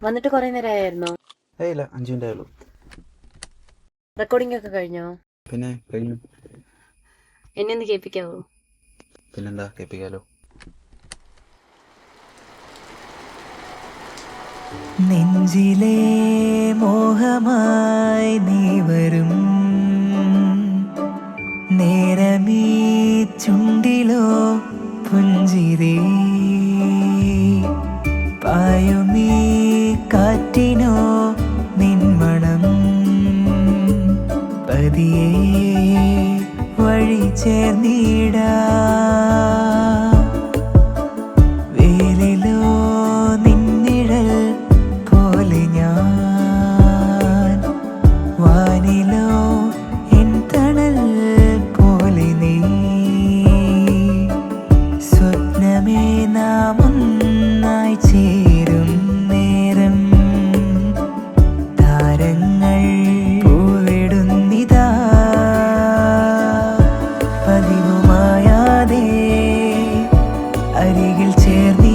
വന്നിട്ട് കുറെ നേരമായിരുന്നോ? ഇല്ല, 5 മിനിറ്റ് ആയുള്ളൂ. റെക്കോർഡിംഗ് ഒക്കെ കഴിഞ്ഞോ? പിന്നെ കഴിഞ്ഞു. എന്നെ ഒന്ന് കേൾപ്പിക്കാവോ? പിന്നെന്താ, കേൾപ്പിക്കാലോ. നെഞ്ചിലെ മോഹമായി നീ വരും നേരമീ ചുണ്ടിലോ പുഞ്ചിരി പായുമീ കാറ്റിനോ നിൻമണം പതിയെ വഴി ചേർന്നിടാ വേലിലോ നിന്നിഴൽ പോലെ ഞാൻ വാനിലോ എൻ തണൽ പോലെ നീ സ്വപ്നമേ നാം ഒന്നായി ചേരും നേരം താരങ്ങൾ പൂവിടുന്നിതാ പതിവുമായാതെ അരികിൽ ചേർന്ന്